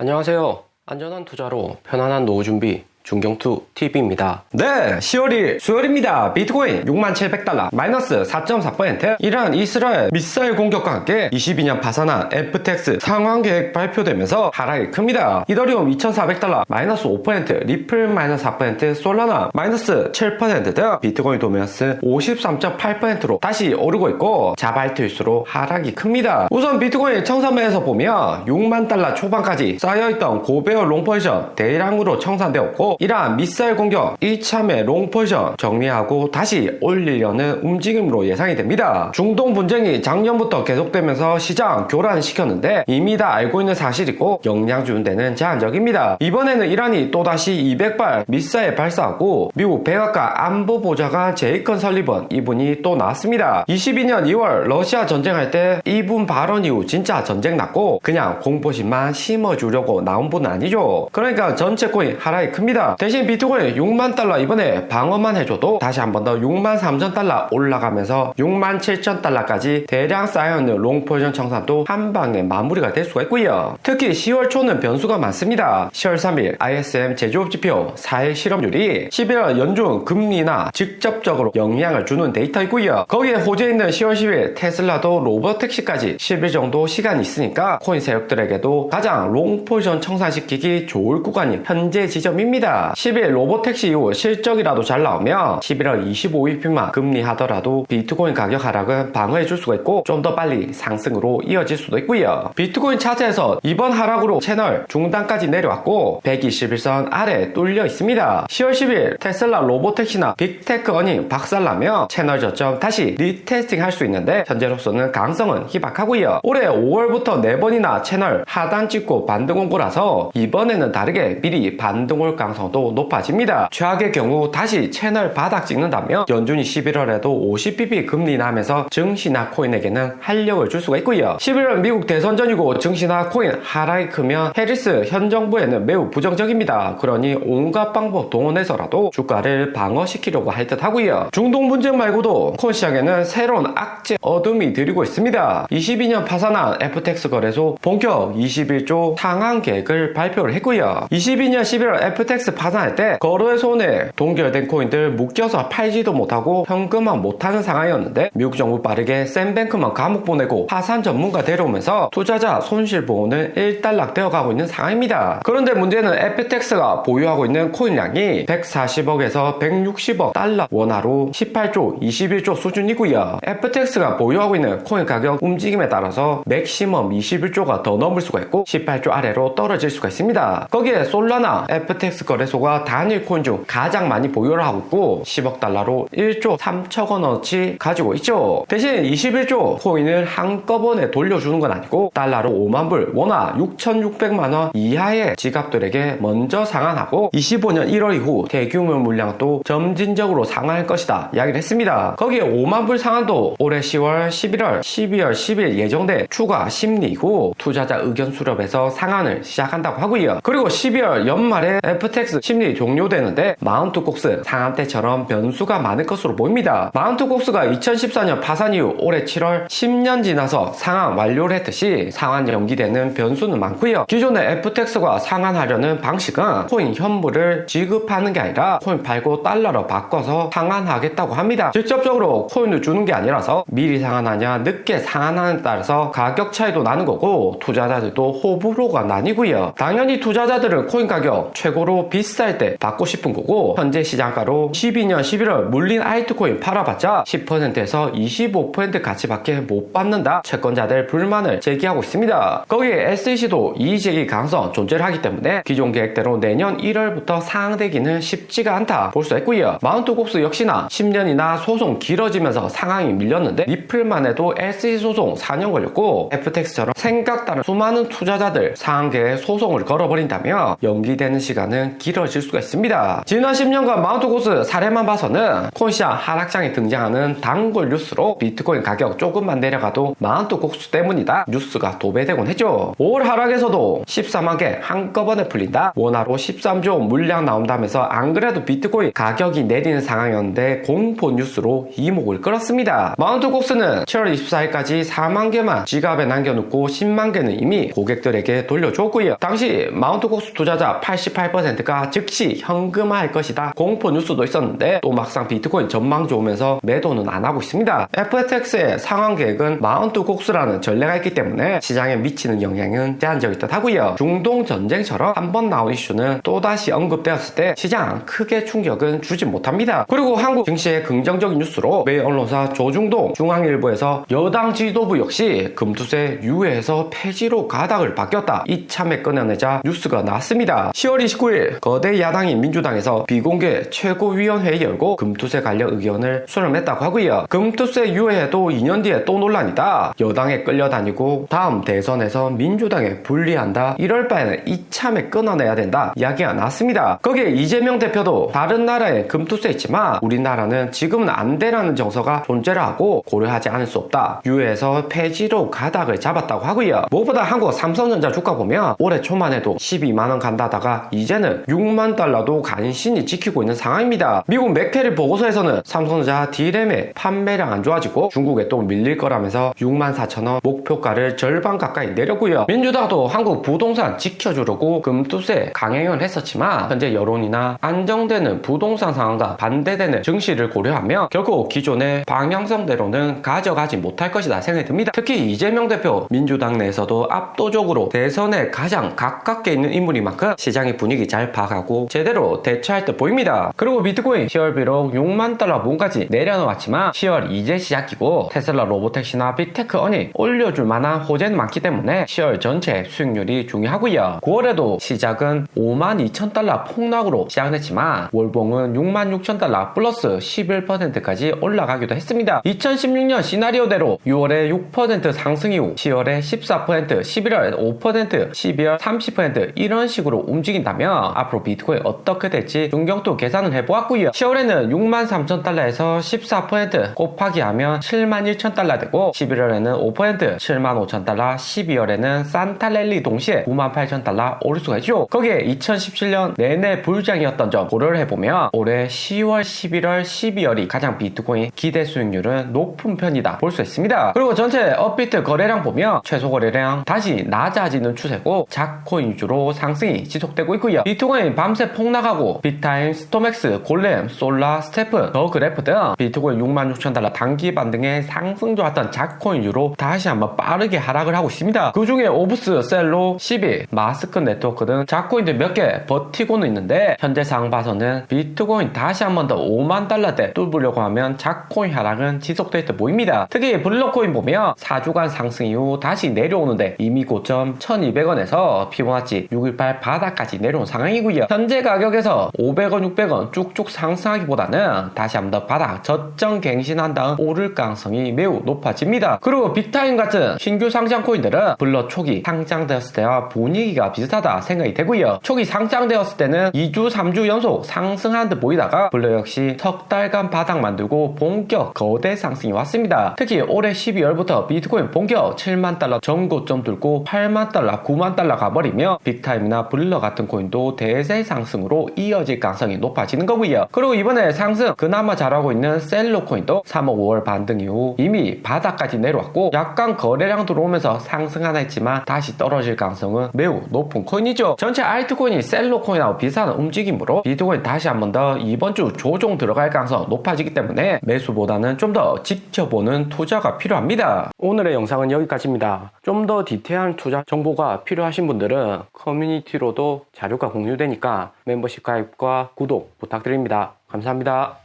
안녕하세요. 안전한 투자로 편안한 노후 준비 중경투 TV입니다. 네, 10월 1일 수요일입니다. 비트코인 6700달러 마이너스 4.4%. 이란 이스라엘 미사일 공격과 함께 22년 파산한 FTX 상환 계획 발표되면서 하락이 큽니다. 이더리움 2400달러 마이너스 5%, 리플 마이너스 4%, 솔라나 마이너스 7% 등 비트코인 도미넌스 53.8%로 다시 오르고 있고 자발트일수록 하락이 큽니다. 우선 비트코인 청산매에서 보면 6만 달러 초반까지 쌓여있던 고배열 롱포지션 대량으로 청산되었고, 이러한 미사일 공격 1참의 롱포지션 정리하고 다시 올리려는 움직임으로 예상이 됩니다. 중동 분쟁이 작년부터 계속되면서 시장 교란시켰는데 이미 다 알고 있는 사실이고 영향 주는 데는 제한적입니다. 이번에는 이란이 또다시 200발 미사일 발사하고 미국 백악관 안보보좌관 제이컨 설리번 이분이 또 나왔습니다. 22년 2월 러시아 전쟁할 때 이분 발언 이후 진짜 전쟁 났고 그냥 공포심만 심어주려고 나온 분은 아니죠. 그러니까 전체 코인 하락이 큽니다. 대신 비트코인 6만 달러 이번에 방어만 해줘도 다시 한 번 더 6만 3천 달러 올라가면서 6만 7천 달러까지 대량 쌓여있는 롱포지션 청산도 한 방에 마무리가 될 수가 있고요. 특히 10월 초는 변수가 많습니다. 10월 3일 ISM 제조업지표 4일 실업률이 11월 연준 금리나 직접적으로 영향을 주는 데이터이고요. 거기에 호재에 있는 10월 10일 테슬라도 로보택시까지 10일 정도 시간이 있으니까 코인 세력들에게도 가장 롱포지션 청산시키기 좋을 구간이 현재 지점입니다. 10일 로보택시 이후 실적이라도 잘 나오면 11월 25일만 금리하더라도 비트코인 가격 하락은 방어해줄 수가 있고 좀 더 빨리 상승으로 이어질 수도 있고요. 비트코인 차트에서 이번 하락으로 채널 중단까지 내려왔고 121선 아래 뚫려 있습니다. 10월 10일 테슬라 로보택시나 빅테크 어닝 박살나며 채널 저점 다시 리테스팅 할 수 있는데 현재로서는 가능성은 희박하고요. 올해 5월부터 4번이나 채널 하단 찍고 반등 온 거라서 이번에는 다르게 미리 반등 올 가능성도 높아집니다. 최악의 경우 다시 채널 바닥 찍는다면 연준이 11월에도 50bp 금리 나면서 증시나 코인에게는 활력을 줄 수가 있고요. 11월 미국 대선 전이고 증시나 코인 하락이 크면 해리스 현 정부에는 매우 부정적입니다. 그러니 온갖 방법 동원해서라도 주가를 방어시키려고 할 듯 하고요. 중동 분쟁 말고도 코인 시장에는 새로운 악재 어둠이 들이고 있습니다. 22년 파산한 FTX 거래소 본격 21조 상환 계획을 발표를 했고요. 22년 11월 FTX 파산할 때 거래소에 동결된 코인들 묶여서 팔지도 못하고 현금화 못하는 상황이었는데 미국 정부 빠르게 샘뱅크만 감옥 보내고 파산 전문가 데려오면서 투자자 손실 보호는 일단락되어 가고 있는 상황입니다. 그런데 문제는 FTX가 보유하고 있는 코인량이 140억에서 160억 달러 원화로 18조, 21조 수준이고요. FTX가 보유하고 있는 코인 가격 움직임에 따라서 맥시멈 21조가 더 넘을 수가 있고 18조 아래로 떨어질 수가 있습니다. 거기에 솔라나 FTX 거래소가 단일 코인 중 가장 많이 보유를 하고 있고 10억 달러로 1조 3천 원어치 가지고 있죠. 대신 21조 코인을 한꺼번에 돌려주는 건 아니고 달러로 5만 불, 원화 6,600만 원 이하의 지갑들에게 먼저 상환하고 25년 1월 이후 대규모 물량도 점진적으로 상환할 것이다 이야기를 했습니다. 거기에 5만 불 상환도 올해 10월, 11월, 12월 10일 예정돼 추가 심리 이후 투자자 의견 수렴에서 상환을 시작한다고 하고요. 그리고 12월 연말에 FTX 심리 종료되는데 마운트 곡스 상한 때처럼 변수가 많을 것으로 보입니다. 마운트 곡스가 2014년 파산 이후 올해 7월 10년 지나서 상한 완료를 했듯이 상한 연기되는 변수는 많고요. 기존의 FTX가 상환하려는 방식은 코인 현물을 지급하는 게 아니라 코인 팔고 달러로 바꿔서 상환하겠다고 합니다. 직접적으로 코인을 주는 게 아니라서 미리 상환하냐 늦게 상환하냐에 따라서 가격 차이도 나는 거고 투자자들도 호불호가 나뉘고요. 당연히 투자자들은 코인 가격 최고로 비쌀 때 받고 싶은 거고 현재 시장가로 12년 11월 물린 알트코인 팔아봤자 10%에서 25% 가치밖에 못 받는다 채권자들 불만을 제기하고 있습니다. 거기에 SEC도 이의제기 가능성 존재를 하기 때문에 기존 계획대로 내년 1월부터 상황되기는 쉽지가 않다 볼 수 있고요. 마운트 곡스 역시나 10년이나 소송 길어지면서 상황이 밀렸는데 리플만 해도 SEC 소송 4년 걸렸고 FTX처럼 생각 다른 수많은 투자자들 상한계에 소송을 걸어버린다면 연기되는 시간은 길어질 수가 있습니다. 지난 10년간 마운트고스 사례만 봐서는 코인시장 하락장에 등장하는 단골 뉴스로 비트코인 가격 조금만 내려가도 마운트고스 때문이다 뉴스가 도배되곤 했죠. 올 하락에서도 14만 개 한꺼번에 풀린다, 원화로 13조 물량 나온다면서 안 그래도 비트코인 가격이 내리는 상황이었는데 공포 뉴스로 이목을 끌었습니다. 마운트고스는 7월 24일까지 4만 개만 지갑에 남겨놓고 10만 개는 이미 고객들에게 돌려줬고요. 당시 마운트고스 투자자 88%가 즉시 현금화할 것이다 공포 뉴스도 있었는데 또 막상 비트코인 전망 좋으면서 매도는 안 하고 있습니다. FTX의 상환 계획은 마운트고스라는 전례가 있기 때문에 시장에 미치는 영향은 제한적일 듯 하고요. 중동 전쟁처럼 한 번 나온 이슈는 또다시 언급되었을 때 시장 크게 충격은 주지 못합니다. 그리고 한국 증시의 긍정적인 뉴스로 메인 언론사 조중동 중앙일보에서 여당 지도부 역시 금투세 유예에서 폐지로 가닥을 바뀌었다 이참에 꺼내내자 뉴스가 나왔습니다. 10월 29일 거대 야당인 민주당에서 비공개 최고위원회의 열고 금투세 관련 의견을 수렴했다고 하고요. 금투세 유예해도 2년 뒤에 또 논란이다, 여당에 끌려다니고 다음 대선에서 민주당에 불리한다, 이럴 바에는 이참에 끊어내야 된다 이야기가 나왔습니다. 거기에 이재명 대표도 다른 나라에 금투세 있지만 우리나라는 지금은 안 되라는 정서가 존재를 하고 고려하지 않을 수 없다, 유예해서 폐지로 가닥을 잡았다고 하고요. 무엇보다 한국 삼성전자 주가 보면 올해 초만 해도 12만원 간다다가 이제는 6만 달러도 간신히 지키고 있는 상황입니다. 미국 맥케리 보고서에서는 삼성전자 D램의 판매량 안 좋아지고 중국에 또 밀릴 거라면서 6만 4천원 목표가를 절반 가까이 내렸고요. 민주당도 한국 부동산 지켜주려고 금투세 강행을 했었지만 현재 여론이나 안정되는 부동산 상황과 반대되는 증시를 고려하며 결국 기존의 방향성대로는 가져가지 못할 것이다 생각이 듭니다. 특히 이재명 대표 민주당 내에서도 압도적으로 대선에 가장 가깝게 있는 인물인 만큼 시장의 분위기 잘 파악하고 제대로 대처할 듯 보입니다. 그리고 비트코인 10월 비록 6만 달러 문까지 내려놓았지만 10월 이제 시작이고 테슬라 로보택시나 빅테크 어닝 올려줄 만한 호재는 많기 때문에 10월 전체 수익률이 중요하고요. 9월에도 시작은 5만 2천 달러 폭락으로 시작했지만 월봉은 6만 6천 달러 플러스 11%까지 올라가기도 했습니다. 2016년 시나리오대로 6월에 6% 상승 이후 10월에 14%, 11월에 5%, 12월 30% 이런 식으로 움직인다면 앞으로 비트코인 어떻게 될지 중경도 계산을 해보았고요. 10월에는 6만 3천 달러에서 14% 곱하기 하면 7만 1천 달러 되고 11월에는 5% 7만 5천 달러, 12월에는 산타랠리 동시에 9만 8천 달러 오를 수가 있죠. 거기에 2017년 내내 불장이었던 점 고려를 해보면 올해 10월, 11월, 12월이 가장 비트코인 기대 수익률은 높은 편이다 볼 수 있습니다. 그리고 전체 업비트 거래량 보면 최소 거래량 다시 낮아지는 추세고 작코인 위주로 상승이 지속되고 있고요. 비트코인 밤새 폭락하고 비타임, 스토맥스, 골렘, 솔라, 스테픈, 더 그래프 등 비트코인 6만 6천 달러 단기 반등에 상승 좋았던 작코인 위주로 다시 한번 빠르게 하락을 하고 있습니다. 그 중에 오브스, 셀로, 12, 마스크 네트워크 등 작코인들 몇 개 버티고는 있는데 현재 상황 봐서는 비트코인 다시 한번 더 5만 달러대 뚫으려고 하면 작코인 하락은 지속될 듯 보입니다. 특히 블록코인 보면 4주간 상승 이후 다시 내려오는데 이미 고점 1200원에서 피보나치 618 바닥까지 내려온 상황이고요. 현재 가격에서 500원, 600원 쭉쭉 상승하기보다는 다시 한번 더 바닥 저점 갱신한 다음 오를 가능성이 매우 높아집니다. 그리고 빅타임 같은 신규 상장 코인들은 블러 초기 상장되었을 때와 분위기가 비슷하다 생각이 되고요. 초기 상장되었을 때는 2주, 3주 연속 상승하는 듯 보이다가 블러 역시 석 달간 바닥 만들고 본격 거대 상승이 왔습니다. 특히 올해 12월부터 비트코인 본격 7만 달러 전고점 뚫고 8만 달러, 9만 달러 가버리며 빅타임이나 블러 같은 코인도 대세 상승으로 이어질 가능성이 높아지는 거고요. 그리고 이번에 상승 그나마 잘하고 있는 셀로 코인도 3월, 5월 반등 이후 이미 바닥까지 내려왔고 약간 거래량 들어오면서 상승 하나 했지만 다시 떨어질 가능성은 매우 높은 코인이죠. 전체 알트코인이 셀로 코인하고 비슷한 움직임으로 비트코인 다시 한번 더 이번 주 조정 들어갈 가능성 높아지기 때문에 매수보다는 좀 더 지켜보는 투자가 필요합니다. 오늘의 영상은 여기까지입니다. 좀 더 디테일한 투자 정보가 필요하신 분들은 커뮤니티로도 자료가 공유되니까 멤버십 가입과 구독 부탁드립니다. 감사합니다.